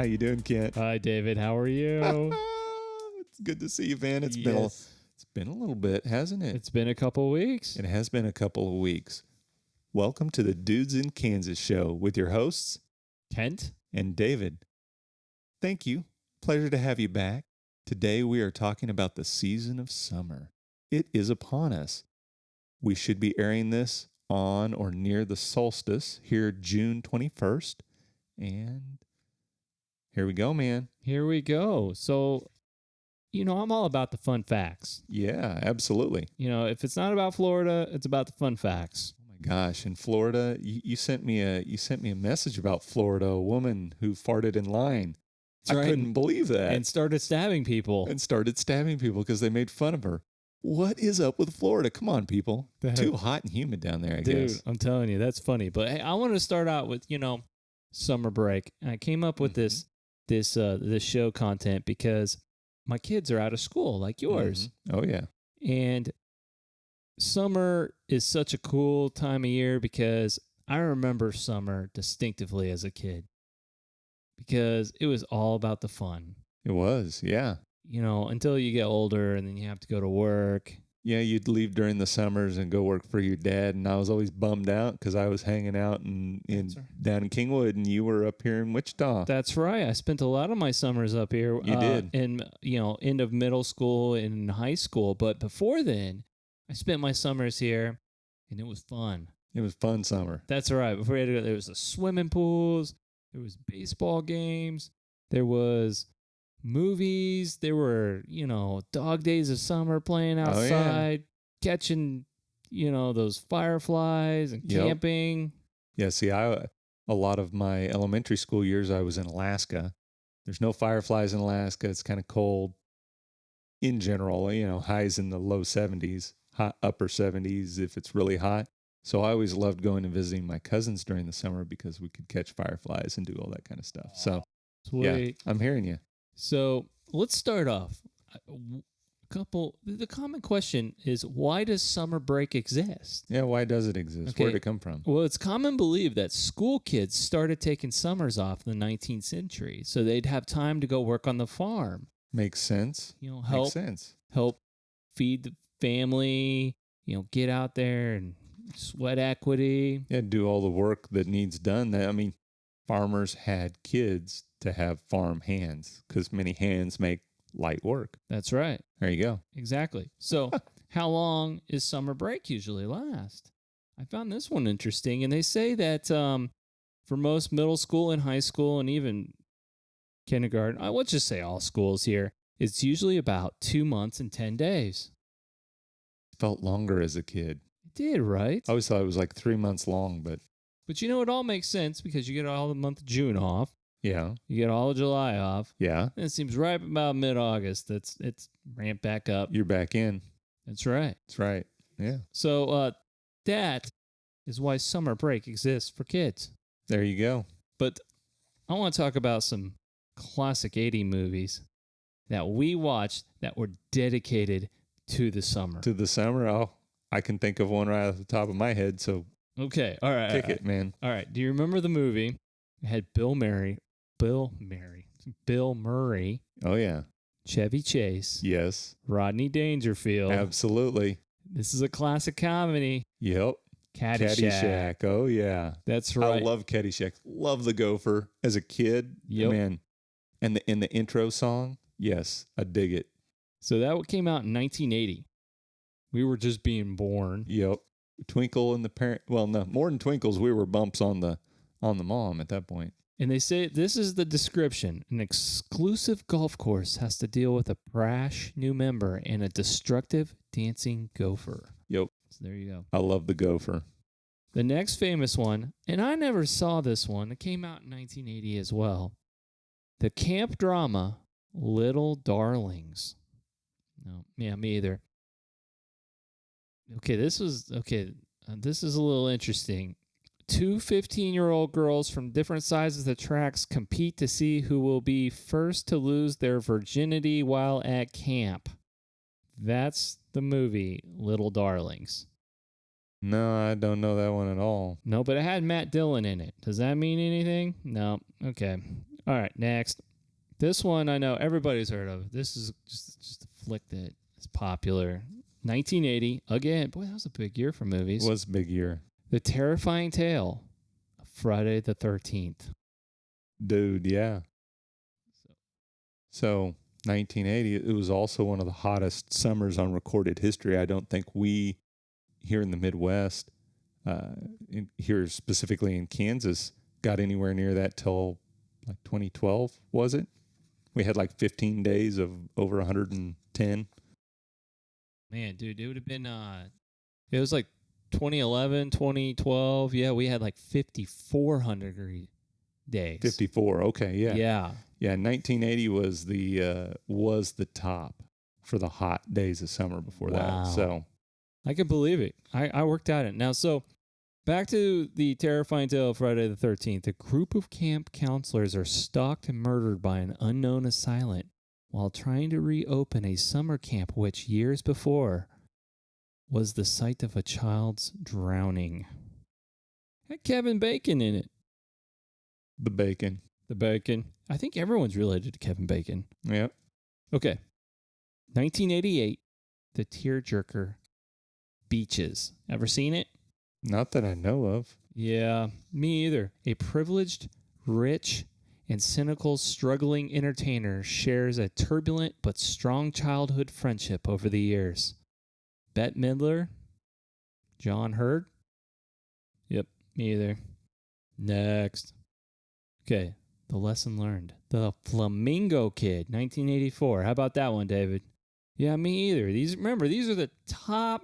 How you doing, Kent? Hi, David. How are you? It's good to see you, man. It's been a little bit, hasn't it? It's been a couple of weeks. It has been a couple of weeks. Welcome to the Dudes in Kansas show with your hosts, Kent? and David. Thank you. Pleasure to have you back. Today we are talking about the season of summer. It is upon us. We should be airing this on or near the solstice here June 21st. And here we go, man. Here we go. So, I'm all about the fun facts. Yeah, absolutely. If it's not about Florida, it's about the fun facts. Oh my gosh, in Florida, you sent me a message about Florida, a woman who farted in line. That's right. I couldn't believe that. And started stabbing people. Because they made fun of her. What is up with Florida? Come on, people. Too hot and humid down there, I guess. Dude, I'm telling you, that's funny. But hey, I want to start out with, summer break. And I came up with this show content because my kids are out of school like yours. Mm-hmm. Oh, yeah. And summer is such a cool time of year because I remember summer distinctively as a kid because it was all about the fun. It was, yeah. Until you get older and then you have to go to work. Yeah, you'd leave during the summers and go work for your dad, and I was always bummed out because I was hanging out down in Kingwood, and you were up here in Wichita. That's right. I spent a lot of my summers up here. You did. In, end of middle school and high school. But before then, I spent my summers here, and it was fun. It was fun summer. That's right. Before we had to go, there was the swimming pools, there was baseball games, there was movies, there were, dog days of summer playing outside, catching, those fireflies and camping. Yeah, see, a lot of my elementary school years, I was in Alaska. There's no fireflies in Alaska. It's kind of cold in general, highs in the low 70s, upper 70s if it's really hot. So I always loved going and visiting my cousins during the summer because we could catch fireflies and do all that kind of stuff. So, Sweet. Yeah, I'm hearing you. So let's start off. The common question is, why does summer break exist? Yeah, why does it exist? Okay. Where'd it come from? Well, it's common belief that school kids started taking summers off in the 19th century, so they'd have time to go work on the farm. Makes sense. Help feed the family, get out there and sweat equity. Yeah, do all the work that needs done. Farmers had kids to have farm hands because many hands make light work. That's right. There you go. Exactly. So how long is summer break usually last? I found this one interesting, and they say that for most middle school and high school and even kindergarten, let's just say all schools here, it's usually about 2 months and 10 days. Felt longer as a kid. It did, right? I always thought it was like 3 months long, but it all makes sense because you get all the month of June off. Yeah. You get all of July off. Yeah. And it seems right about mid-August it's ramped back up. You're back in. That's right. That's right. Yeah. So that is why summer break exists for kids. There you go. But I want to talk about some classic 80 movies that we watched that were dedicated to the summer. To the summer? Oh, I can think of one right off the top of my head, so okay. All right. Kick it, man. All right. Do you remember the movie? It had Bill Murray. Oh, yeah. Chevy Chase. Yes. Rodney Dangerfield. Absolutely. This is a classic comedy. Yep. Caddyshack. Oh, yeah. That's right. I love Caddyshack. Love the Gopher as a kid. Yep. Man. And in the intro song, yes, I dig it. So that came out in 1980. We were just being born. Yep. Twinkle and the parent. Well, no, more than twinkles. We were bumps on the mom at that point. And they say this is the description. An exclusive golf course has to deal with a brash new member and a destructive dancing gopher. Yep. So there you go. I love the Gopher. The next famous one, and I never saw this one. It came out in 1980 as well. The camp drama, Little Darlings. No, yeah, me either. This is a little interesting. 2 15-year-old girls from different sides of the tracks compete to see who will be first to lose their virginity while at camp. That's the movie, Little Darlings. No, I don't know that one at all. No, but it had Matt Dillon in it. Does that mean anything? No. Okay. All right, next. This one I know everybody's heard of. This is just a flick that is popular. 1980, again. Boy, that was a big year for movies. It was a big year. The Terrifying Tale of Friday the 13th. Dude, yeah. So 1980, it was also one of the hottest summers on recorded history. I don't think we here in the Midwest, here specifically in Kansas, got anywhere near that till like 2012, was it? We had like 15 days of over 110. Man, dude, it would have been, it was like 2011, 2012. Yeah, we had like 5,400 degree days. 54, okay, yeah. Yeah. Yeah, 1980 was the top for the hot days of summer before that. So I can believe it. I worked at it. Now, so back to the Terrifying Tale of Friday the 13th. A group of camp counselors are stalked and murdered by an unknown assailant while trying to reopen a summer camp which years before was the site of a child's drowning. Had Kevin Bacon in it. the bacon. The Bacon. I think everyone's related to Kevin Bacon. Yep. Okay. 1988, The Tearjerker Beaches. Ever seen it? Not that I know of. Yeah, me either. A privileged, rich, and cynical struggling entertainer shares a turbulent but strong childhood friendship over the years. Bette Midler? John Hurd? Yep, me either. Next. Okay, The Lesson Learned. The Flamingo Kid, 1984. How about that one, David? Yeah, me either. These are the top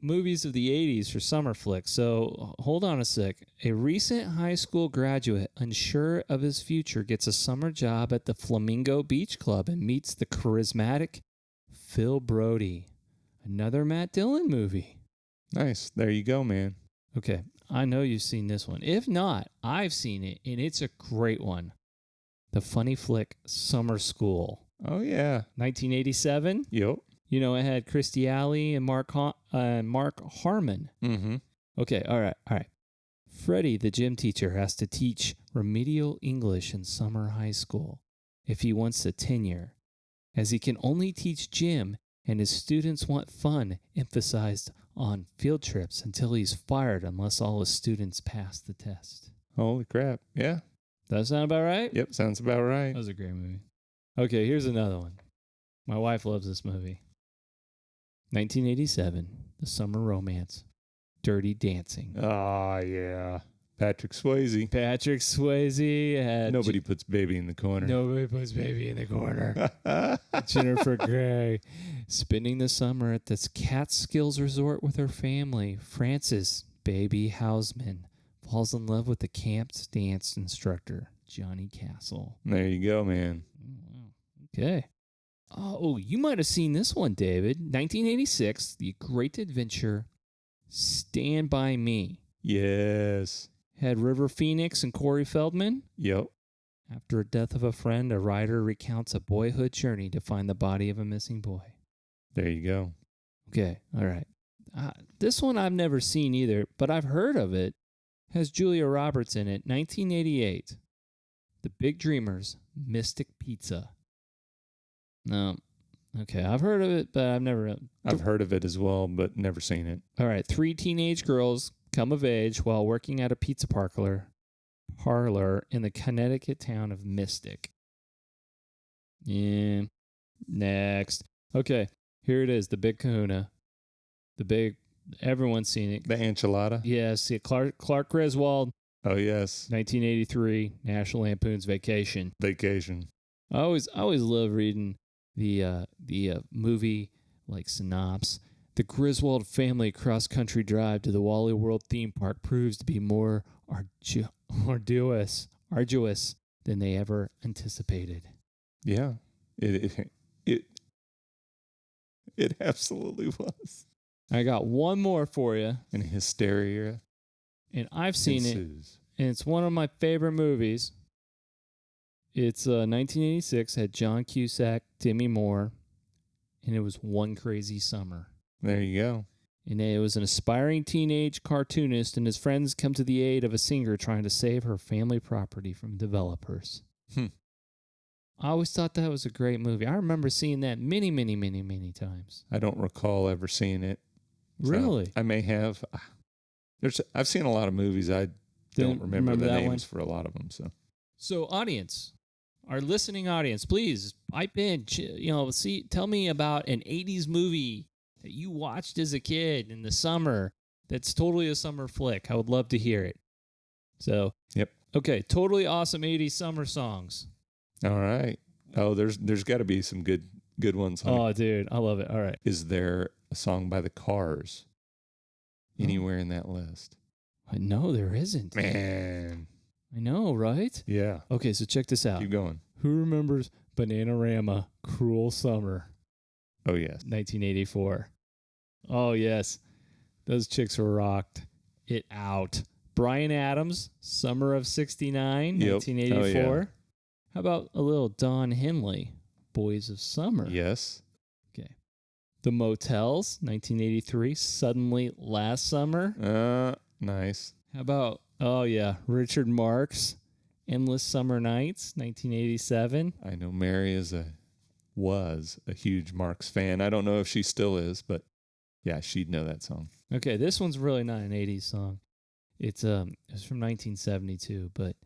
movies of the 80s for summer flicks. So hold on a sec. A recent high school graduate, unsure of his future, gets a summer job at the Flamingo Beach Club and meets the charismatic Phil Brody. Another Matt Dillon movie. Nice. There you go, man. Okay, I know you've seen this one. If not, I've seen it, and it's a great one. The funny flick Summer School. Oh, yeah. 1987. Yep. You know, it had Christy Alley and Mark Harmon. Mm-hmm. Okay, all right. Freddie, the gym teacher, has to teach remedial English in summer high school if he wants a tenure, as he can only teach gym and his students want fun emphasized on field trips until he's fired unless all his students pass the test. Holy crap. Yeah. Does that sound about right? Yep, sounds about right. That was a great movie. Okay, here's another one. My wife loves this movie. 1987, The Summer Romance, Dirty Dancing. Oh, yeah. Patrick Swayze. Patrick Swayze had... Nobody puts baby in the corner. Nobody puts baby in the corner. Jennifer Grey. Spending the summer at this Catskills resort with her family, Frances, baby Hausman, falls in love with the camp's dance instructor, Johnny Castle. There you go, man. Okay. Oh, you might have seen this one, David. 1986, The Great Adventure, Stand By Me. Yes. Had River Phoenix and Corey Feldman. Yep. After a death of a friend, a writer recounts a boyhood journey to find the body of a missing boy. There you go. Okay, all right. This one I've never seen either, but I've heard of it. Has Julia Roberts in it. 1988, The Big Dreamers, Mystic Pizza. No. Okay, I've heard of it, but I've never... I've heard of it as well, but never seen it. All right, 3 teenage girls come of age while working at a pizza parlor in the Connecticut town of Mystic. Yeah. Next. Okay, here it is, The Big Kahuna. Everyone's seen it. The enchilada? Yes, Clark Griswold. Oh, yes. 1983, National Lampoon's Vacation. I always love reading the movie synopsis. The Griswold family cross-country drive to the Wally World theme park proves to be more arduous than they ever anticipated. Yeah, it absolutely was. I got one more for you. And hysteria. And I've seen it, and it's one of my favorite movies. It's 1986, had John Cusack, Demi Moore, and it was One Crazy Summer. There you go. And it was an aspiring teenage cartoonist and his friends come to the aid of a singer trying to save her family property from developers. Hmm. I always thought that was a great movie. I remember seeing that many, many, many, many times. I don't recall ever seeing it. So Really? I may have. I've seen a lot of movies. I don't Didn't remember the that names one? for a lot of them. So, audience, our listening audience, please pipe in. Tell me about an 80s movie that you watched as a kid in the summer that's totally a summer flick. I would love to hear it. So, Yep. Okay, totally awesome 80s summer songs. All right. Oh, there's got to be some good ones. Honey. Oh, dude, I love it. All right. Is there a song by the Cars anywhere in that list? No, there isn't. Man. I know, right? Yeah. Okay, so check this out. Keep going. Who remembers Bananarama, Cruel Summer, Oh, yes. 1984? Oh, yes. Those chicks rocked it out. Bryan Adams, Summer of 69, Yep. 1984. Oh, yeah. How about a little Don Henley, Boys of Summer? Yes. Okay. The Motels, 1983, Suddenly Last Summer. Nice. How about, Richard Marx, Endless Summer Nights, 1987. I know Mary was a huge Marx fan. I don't know if she still is, but yeah, she'd know that song. Okay, this one's really not an 80s song. It's from 1972, but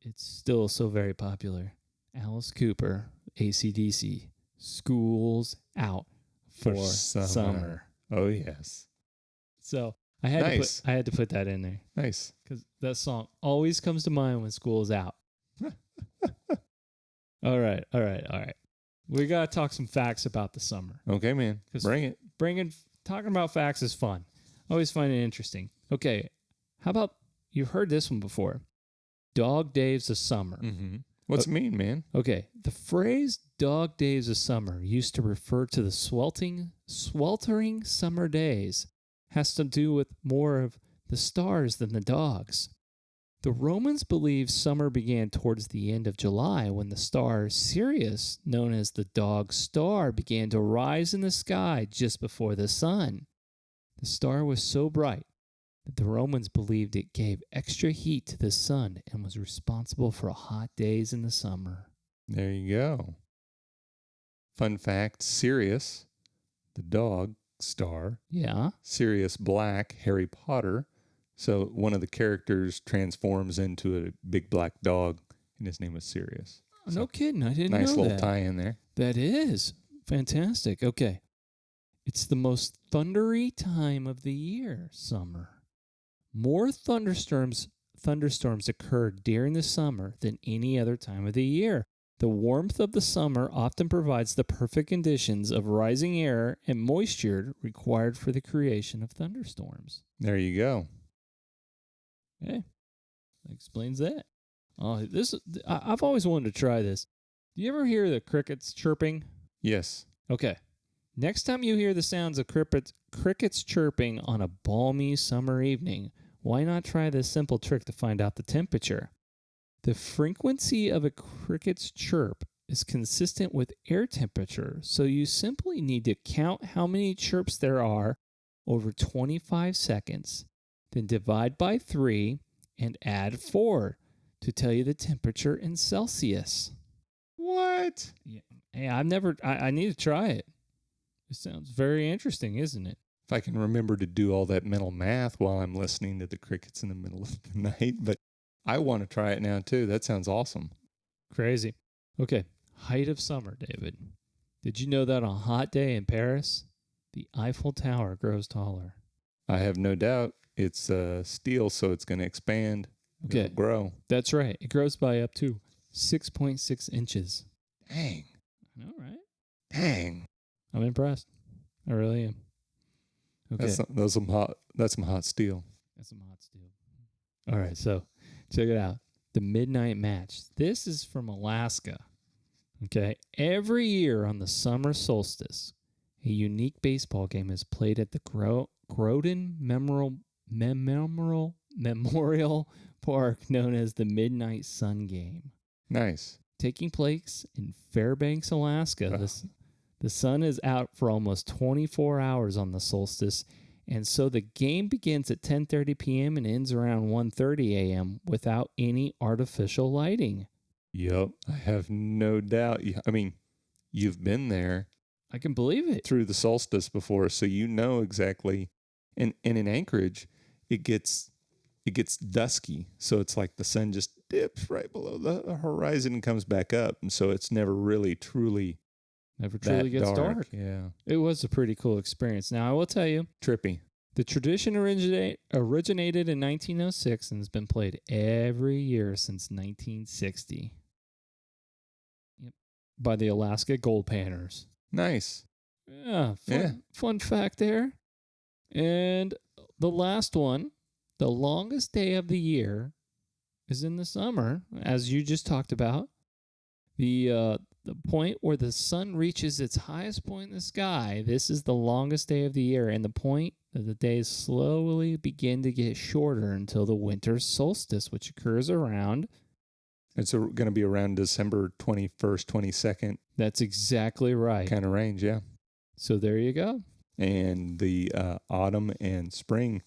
it's still so very popular. Alice Cooper, AC/DC, School's Out for summer. Oh, yes. So I had to put that in there. Nice. Because that song always comes to mind when school's out. All right. We got to talk some facts about the summer. Okay, man. Bring it. Talking about facts is fun. Always find it interesting. Okay. How about, you've heard this one before. Dog days of summer. Mm-hmm. What's it mean, man? Okay. The phrase dog days of summer used to refer to the sweltering summer days. Has to do with more of the stars than the dogs. The Romans believed summer began towards the end of July when the star Sirius, known as the dog star, began to rise in the sky just before the sun. The star was so bright that the Romans believed it gave extra heat to the sun and was responsible for hot days in the summer. There you go. Fun fact, Sirius, the dog star. Yeah. Sirius Black, Harry Potter. So one of the characters transforms into a big black dog, and his name was Sirius. Oh, no kidding. I didn't know that. Nice little tie-in there. That is fantastic. Okay. It's the most thundery time of the year, summer. More thunderstorms occur during the summer than any other time of the year. The warmth of the summer often provides the perfect conditions of rising air and moisture required for the creation of thunderstorms. There you go. Okay, that explains that. Oh, I've always wanted to try this. Do you ever hear the crickets chirping? Yes. Okay. Next time you hear the sounds of crickets chirping on a balmy summer evening, why not try this simple trick to find out the temperature? The frequency of a cricket's chirp is consistent with air temperature, so you simply need to count how many chirps there are over 25 seconds, then divide by 3 and add 4 to tell you the temperature in Celsius. What? Yeah. Hey, I need to try it. It sounds very interesting, isn't it? If I can remember to do all that mental math while I'm listening to the crickets in the middle of the night, but I want to try it now too. That sounds awesome. Crazy. Okay. Height of summer, David. Did you know that on a hot day in Paris, the Eiffel Tower grows taller? I have no doubt. It's steel, so it's going to expand. Okay. It'll grow. That's right. It grows by up to 6.6 inches. Dang. I know, right? Dang. I'm impressed. I really am. Okay. That's some hot steel. That's some hot steel. All right, so check it out. The Midnight Match. This is from Alaska. Okay. Every year on the summer solstice, a unique baseball game is played at the Groton Memorial Park known as the Midnight Sun Game. Nice. Taking place in Fairbanks, Alaska. The sun is out for almost 24 hours on the solstice, and so the game begins at 10:30 p.m. and ends around 1:30 a.m. without any artificial lighting. Yep. I have no doubt. I mean, you've been there I can believe it. through the solstice before, so you know exactly. And in Anchorage, it gets dusky, so it's like the sun just dips right below the horizon and comes back up, and so it's never really truly Never truly that gets dark. Yeah, It was a pretty cool experience. Now, I will tell you, trippy. the tradition originated in 1906 and has been played every year since 1960. Yep. By the Alaska Gold Panners. Nice. Yeah, fun fact there. And the last one, the longest day of the year is in the summer, as you just talked about. The point where the sun reaches its highest point in the sky, this is the longest day of the year, and the point that the days slowly begin to get shorter until the winter solstice, which occurs around. It's going to be around December 21st, 22nd. That's exactly right. Kind of range, yeah. So there you go. And the autumn and spring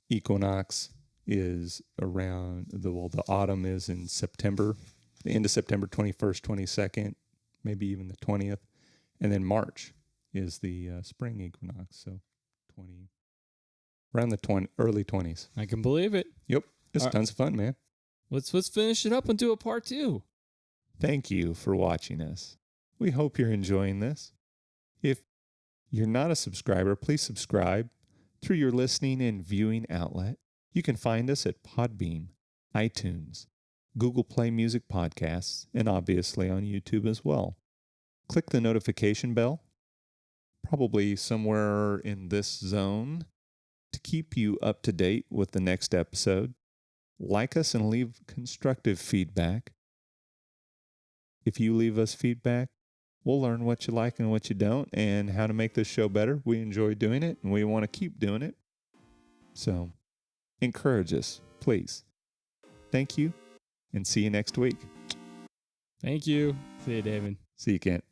equinox is around the autumn is in September, the end of September, 21st, 22nd, maybe even the 20th. And then March is the spring equinox. So around the early 20s. I can believe it. Yep. It's tons of fun, man. Let's finish it up and do a part 2. Thank you for watching us. We hope you're enjoying this. If you're not a subscriber, please subscribe through your listening and viewing outlet. You can find us at Podbean, iTunes, Google Play Music Podcasts, and obviously on YouTube as well. Click the notification bell, probably somewhere in this zone, to keep you up to date with the next episode. Like us and leave constructive feedback. If you leave us feedback, we'll learn what you like and what you don't and how to make this show better. We enjoy doing it and we want to keep doing it. So encourage us, please. Thank you and see you next week. Thank you. See you, David. See you, Kent.